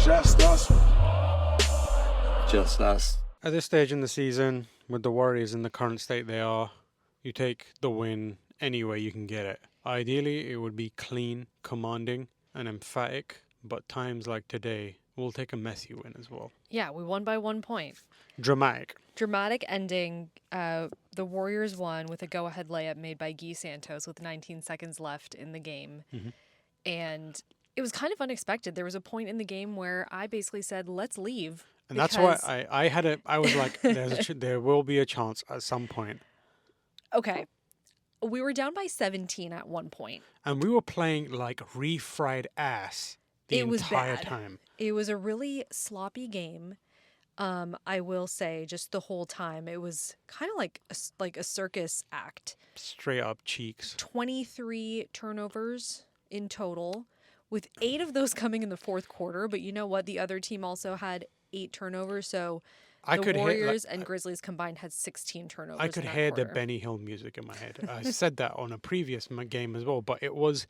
Just us. Just us. At this stage in the season, with the Warriors in the current state they are, you take the win any way you can get it. Ideally, it would be clean, commanding, and emphatic, but times like today, we'll take a messy win as well. Yeah, we won by 1 point. Dramatic. Dramatic ending. The Warriors won with a go-ahead layup made by Gui Santos with 19 seconds left in the game. Mm-hmm. And it was kind of unexpected. There was a point in the game where I basically said, let's leave. And that's why I was like, there will be a chance at some point. Okay. We were down by 17 at one point. And we were playing like refried ass the entire bad. time. It was a really sloppy game. I will say, just the whole time, it was kind of like a circus act. Straight up cheeks. 23 turnovers in total, with 8 of those coming in the fourth quarter. But you know what? The other team also had 8 turnovers. So the Warriors and Grizzlies combined had 16 turnovers. I could hear the Benny Hill music in my head. I said that on a previous game as well, but it was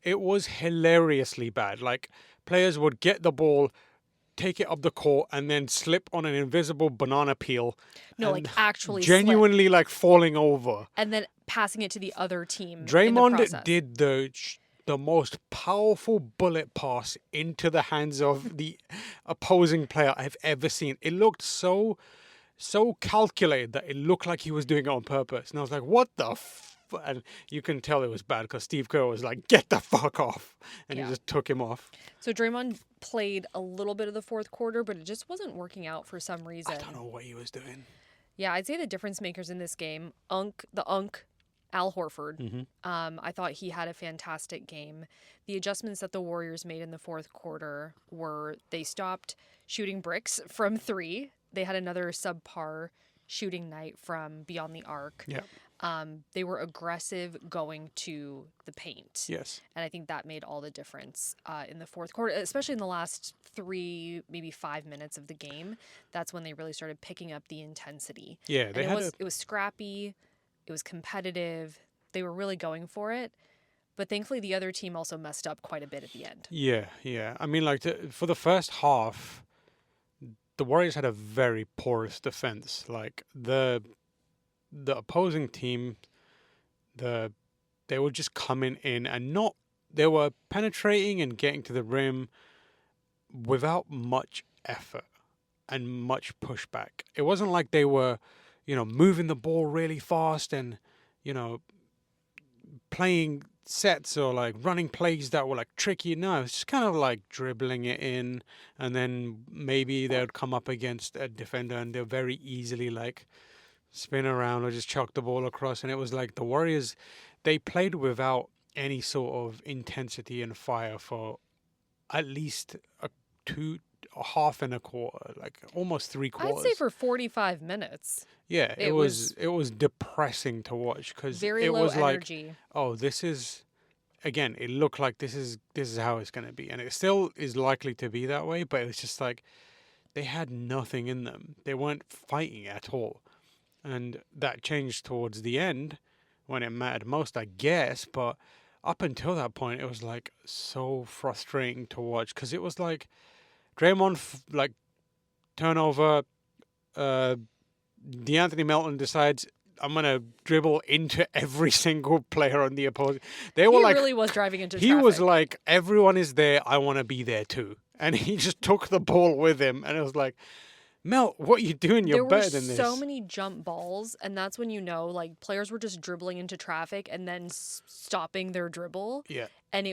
hilariously bad. Like, players would get the ball, take it up the court, and then slip on an invisible banana peel. No, like actually genuinely slip. Like falling over. And then passing it to the other team. Draymond did the most powerful bullet pass into the hands of the opposing player I've ever seen. It looked so calculated that it looked like he was doing it on purpose. And I was like, what the and you can tell it was bad because Steve Kerr was like, get the fuck off. And he just took him off. So Draymond played a little bit of the fourth quarter, but it just wasn't working out for some reason. I don't know what he was doing. Yeah, I'd say the difference makers in this game, Al Horford. Mm-hmm. I thought he had a fantastic game. The adjustments that the Warriors made in the fourth quarter were they stopped shooting bricks from 3. They had another subpar shooting night from beyond the arc. Yeah. They were aggressive going to the paint. Yes. And I think that made all the difference in the fourth quarter, especially in the last 3, maybe 5 minutes of the game. That's when they really started picking up the intensity. Yeah, it was scrappy. It was competitive. They were really going for it. But thankfully, the other team also messed up quite a bit at the end. Yeah. I mean, like, for the first half, the Warriors had a very porous defense. Like, the opposing team, they were just coming in and they were penetrating and getting to the rim without much effort and much pushback. It wasn't like they were, moving the ball really fast and, playing sets or like running plays that were like tricky. No, it's just kind of like dribbling it in, and then maybe they would come up against a defender and they'll very easily like spin around or just chuck the ball across. And it was like the Warriors, they played without any sort of intensity and fire for at least a half and a quarter, like almost 3 quarters. I'd say for 45 minutes. Yeah, it was depressing to watch because it low was energy. Like, oh, this is, again, it looked like this is how it's going to be, and it still is likely to be that way. But it was just like they had nothing in them; they weren't fighting at all, and that changed towards the end when it mattered most, I guess. But up until that point, it was like so frustrating to watch because it was like Draymond turnover. DeAnthony Melton decides, I'm going to dribble into every single player on the opposing. He really was driving into traffic. He was like, everyone is there. I want to be there too. And he just took the ball with him. And it was like, Mel, what are you doing? You're better than this. There were so many jump balls. And that's when like players were just dribbling into traffic and then stopping their dribble. Yeah. And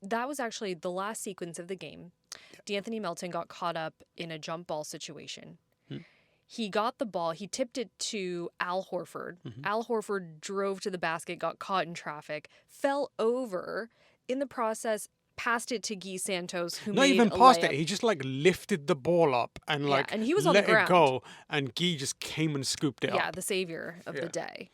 that was actually the last sequence of the game. Yeah. DeAnthony Melton got caught up in a jump ball situation. He got the ball. He tipped it to Al Horford. Mm-hmm. Al Horford drove to the basket, got caught in traffic, fell over. In the process, passed it to Gui Santos, who not even passed it. He just like lifted the ball up and and he was on the ground. Let it go. And Gui just came and scooped it up. Yeah, the savior of the day.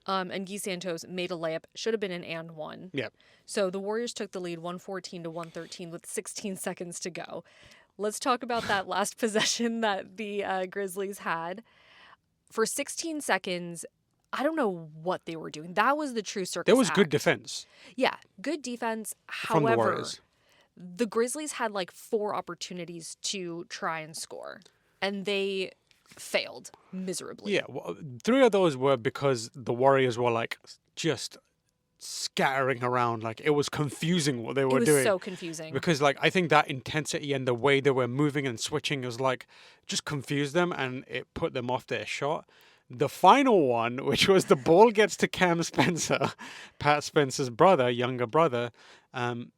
And Gui Santos made a layup. Should have been an and one. Yep. So the Warriors took the lead 114-113 with 16 seconds to go. Let's talk about that last possession that the Grizzlies had. For 16 seconds, I don't know what they were doing. That was the true circus There was act. good defense. Yeah, good defense. From the However, Warriors. the Grizzlies had like 4 opportunities to try and score, and they failed miserably. Yeah, well, 3 of those were because the Warriors were like just scattering around. Like it was confusing what they It were was doing. so confusing. Because like I think that intensity and the way they were moving and switching was like just confused them and it put them off their shot. The final one, which was the ball gets to Cam Spencer, Pat Spencer's brother, younger brother, and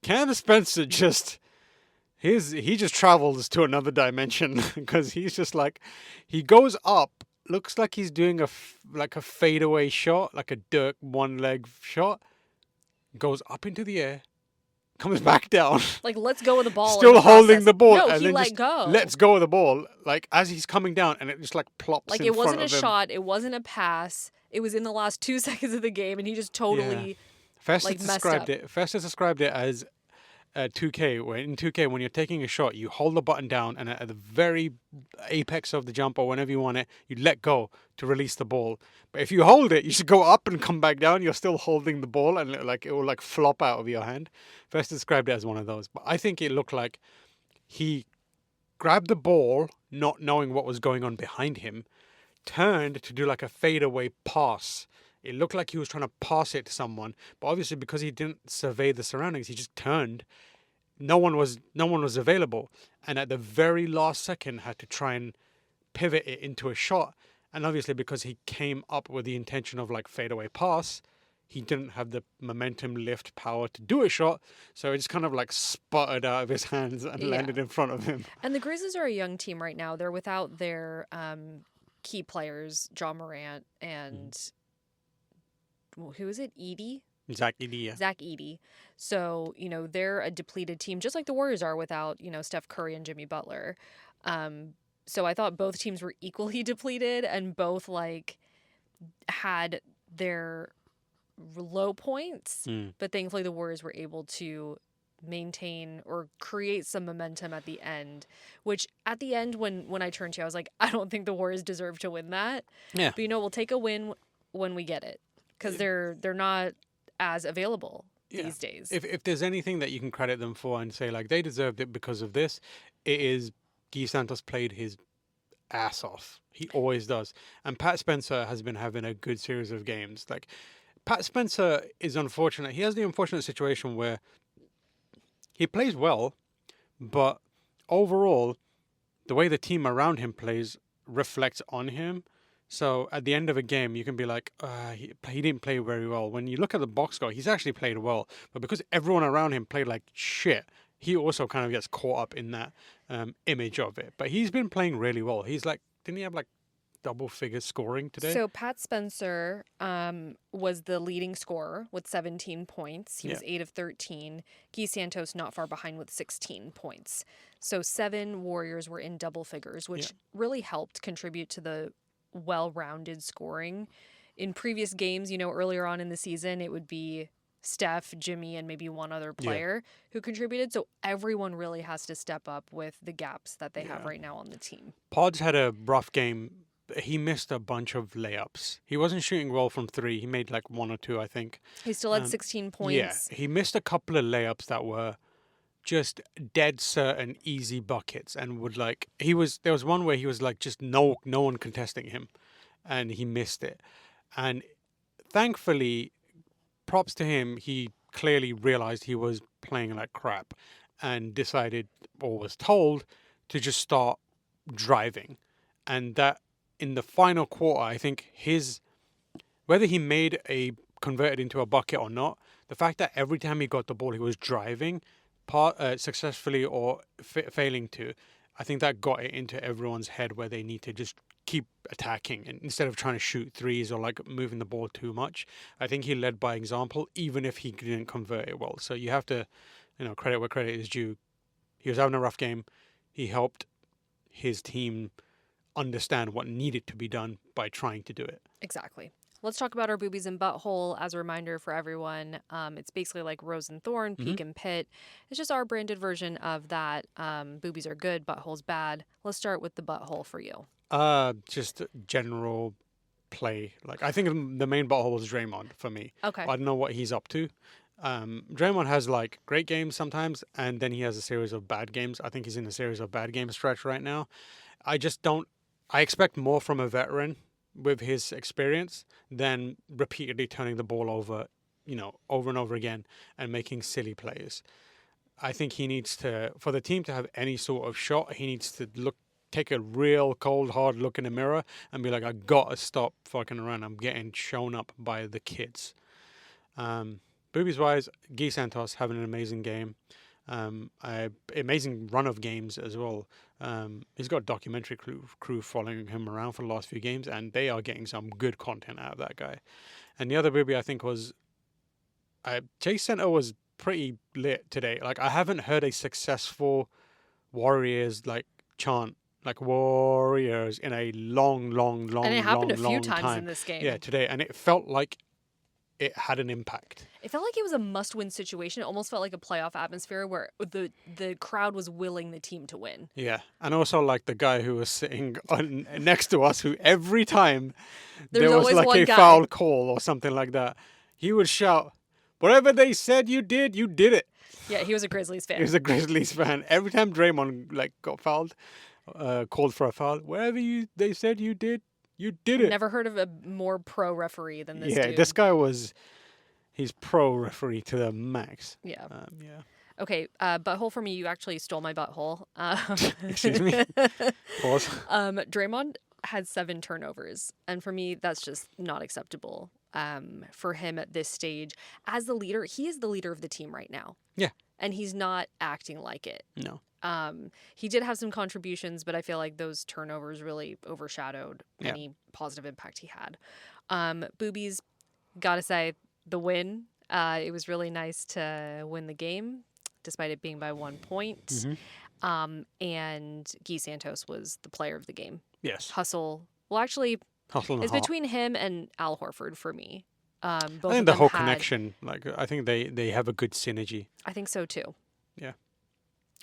Cam Spencer just he just travels to another dimension because he's just like he goes up, looks like he's doing like a fadeaway shot, like a Dirk one leg shot, goes up into the air, comes back down, Like, let's go with the ball. still holding process. the ball, No, and he then let just go. lets go of the ball, like as he's coming down, and it just like plops Like, in it front wasn't a of him. shot. It wasn't a pass. It was in the last 2 seconds of the game, and he just totally Festus messed up. Festus described it as 2K. Where in 2K, when you're taking a shot, you hold the button down, and at the very apex of the jump or whenever you want it, you let go to release the ball. But if you hold it, you should go up and come back down. You're still holding the ball, and like it will like flop out of your hand. Festus described it as one of those. But I think it looked like he grabbed the ball, not knowing what was going on behind him, turned to do like a fadeaway pass. It looked like he was trying to pass it to someone, but obviously because he didn't survey the surroundings, he just turned. No one was available, and at the very last second had to try and pivot it into a shot. And obviously because he came up with the intention of like fadeaway pass, he didn't have the momentum, lift, power to do a shot, so it just kind of like sputtered out of his hands and landed in front of him. And the Grizzlies are a young team right now. They're without their key players, John Morant and who is it? Edey? Zach Edey, yeah. Zach Edey. So, they're a depleted team, just like the Warriors are without, Steph Curry and Jimmy Butler. So I thought both teams were equally depleted and both like had their low points, but thankfully the Warriors were able to maintain or create some momentum at the end, which at the end when I turned to you, I was like, I don't think the Warriors deserve to win that. Yeah. But we'll take a win when we get it because they're not as available these days. If there's anything that you can credit them for and say like they deserved it because of this, it is Gui Santos played his ass off. He always does. And Pat Spencer has been having a good series of games. Like Pat Spencer is unfortunate. He has the unfortunate situation where he plays well, but overall, the way the team around him plays reflects on him. So at the end of a game, you can be like, he didn't play very well. When you look at the box score, he's actually played well. But because everyone around him played like shit, he also kind of gets caught up in that image of it. But he's been playing really well. He's like, didn't he have like double figure scoring today? So Pat Spencer was the leading scorer with 17 points. He was 8 of 13. Gui Santos not far behind with 16 points. So 7 Warriors were in double figures, which really helped contribute to the well-rounded scoring. In previous games, earlier on in the season, it would be Steph, Jimmy, and maybe one other player who contributed. So everyone really has to step up with the gaps that they have right now on the team. Pods had a rough game. He missed a bunch of layups. He wasn't shooting well from 3. He made like 1 or 2, I think. He still had 16 points. Yeah, he missed a couple of layups that were just dead certain easy buckets, and there was one where he was like just no one contesting him, and he missed it. And thankfully, props to him, he clearly realized he was playing like crap and decided, or was told, to just start driving. And that in the final quarter, I think whether he converted into a bucket or not, the fact that every time he got the ball, he was driving, successfully or failing to, I think that got it into everyone's head where they need to just keep attacking and instead of trying to shoot threes or like moving the ball too much. I think he led by example, even if he didn't convert it well. So you have to, credit where credit is due. He was having a rough game. He helped his team understand what needed to be done by trying to do it. Exactly. Let's talk about our boobies and butthole as a reminder for everyone. It's basically like rose and thorn, peak and pit. It's just our branded version of that. Boobies are good, butthole's bad. Let's start with the butthole for you. Just general play. Like I think the main butthole was Draymond for me. Okay. I don't know what he's up to. Draymond has like great games sometimes, and then he has a series of bad games. I think he's in a series of bad game stretch right now. I just don't. I expect more from a veteran with his experience than repeatedly turning the ball over, over and over again and making silly plays. I think he needs to, for the team to have any sort of shot, he needs to take a real cold, hard look in the mirror and be like, I gotta stop fucking around. I'm getting shown up by the kids. Boobies wise, Gui Santos having an amazing game. Amazing run of games as well. He's got a documentary crew following him around for the last few games, and they are getting some good content out of that guy. And the other booby I think was Jay Center was pretty lit today. Like I haven't heard a successful Warriors like chant like Warriors in a long And it happened a few long times time. in this game. Yeah, today, and it felt like it had an impact. It felt like it was a must-win situation. It almost felt like a playoff atmosphere where the crowd was willing the team to win. Yeah, and also like the guy who was sitting next to us, who every time there was like a foul call or something like that, he would shout, "Whatever they said you did it." Yeah, he was a Grizzlies fan. He was a Grizzlies fan. Every time Draymond like got fouled, called for a foul, wherever they said you did it. Never heard of a more pro referee than this dude. Yeah, this guy he's pro referee to the max. Yeah. Yeah. Okay, butthole for me, you actually stole my butthole. Excuse me? Pause. Draymond had 7 turnovers, and for me, that's just not acceptable for him at this stage. As the leader, he is the leader of the team right now. Yeah. And he's not acting like it. No. He did have some contributions, but I feel like those turnovers really overshadowed any positive impact he had. Boobies, gotta say, the win. It was really nice to win the game, despite it being by 1 point. Mm-hmm. And Gui Santos was the player of the game. Yes. Hustle. Well, actually, it's between him and Al Horford for me. I think the whole connection, like I think they have a good synergy. I think so too. Yeah.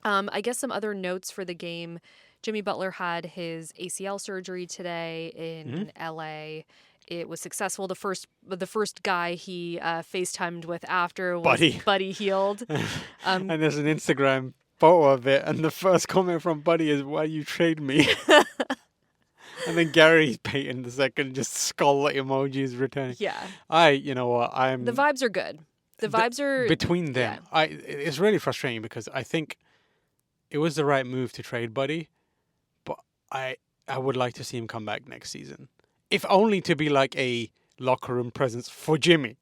I guess some other notes for the game. Jimmy Butler had his ACL surgery today in LA. It was successful. The first guy he FaceTimed with after was Buddy Hield. And there's an Instagram photo of it, and the first comment from Buddy is, "Why you trade me?" And then Gary Payton the second just skull emojis returning. Yeah. You know what? The vibes are good. The vibes are between them. Yeah. It's really frustrating because I think it was the right move to trade Buddy, but I would like to see him come back next season, if only to be like a locker room presence for Jimmy,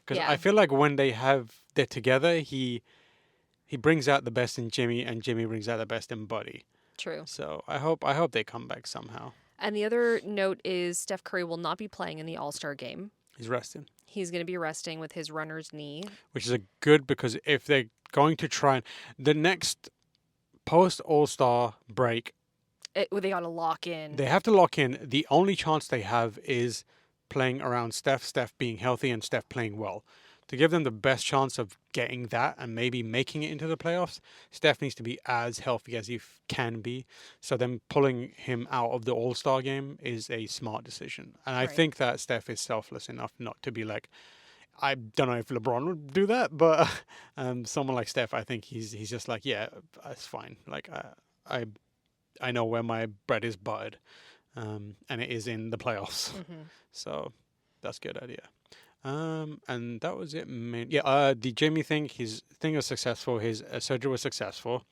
because I feel like when they're together, he brings out the best in Jimmy, and Jimmy brings out the best in Buddy. True. So I hope they come back somehow. And the other note is Steph Curry will not be playing in the All-Star game. He's resting. He's going to be resting with his runner's knee. Which is good because if they're going to try the next post All-Star break, they got to lock in. They have to lock in. The only chance they have is playing around Steph being healthy and Steph playing well. To give them the best chance of getting that and maybe making it into the playoffs, Steph needs to be as healthy as he can be. So then pulling him out of the All-Star game is a smart decision. And I think that Steph is selfless enough not to be like, I don't know if LeBron would do that, but someone like Steph, I think he's just like, yeah, it's fine. Like I know where my bread is buttered, and it is in the playoffs. Mm-hmm. So that's a good idea. And that was it. The Jimmy thing, his thing was successful. His surgery was successful.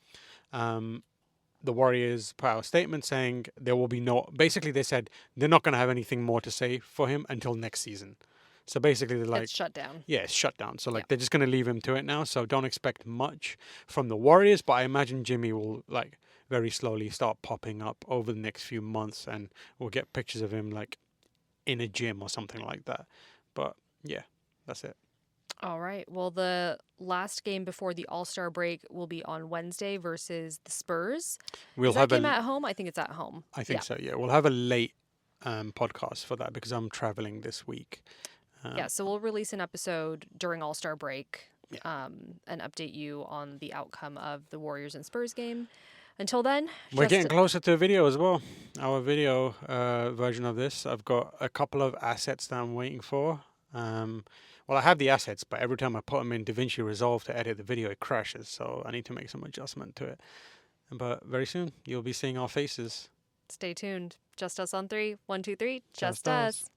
The Warriors put out a statement saying there will be basically they said they're not going to have anything more to say for him until next season. So basically they're like... It's shut down. Yeah, it's shut down. So they're just going to leave him to it now. So don't expect much from the Warriors, but I imagine Jimmy will like very slowly start popping up over the next few months, and we'll get pictures of him like in a gym or something like that. But yeah, that's it. All right. Well, the last game before the All-Star break will be on Wednesday versus the Spurs. We'll have that game at home? I think it's at home. I think so, yeah. We'll have a late podcast for that because I'm traveling this week. So we'll release an episode during All-Star break and update you on the outcome of the Warriors and Spurs game. Until then, we're getting closer to a video as well. Our video version of this. I've got a couple of assets that I'm waiting for. Well, I have the assets, but every time I put them in DaVinci Resolve to edit the video, it crashes. So I need to make some adjustment to it. But very soon, you'll be seeing our faces. Stay tuned. Just us on 3. 1, 2, 3. Just Just us. us.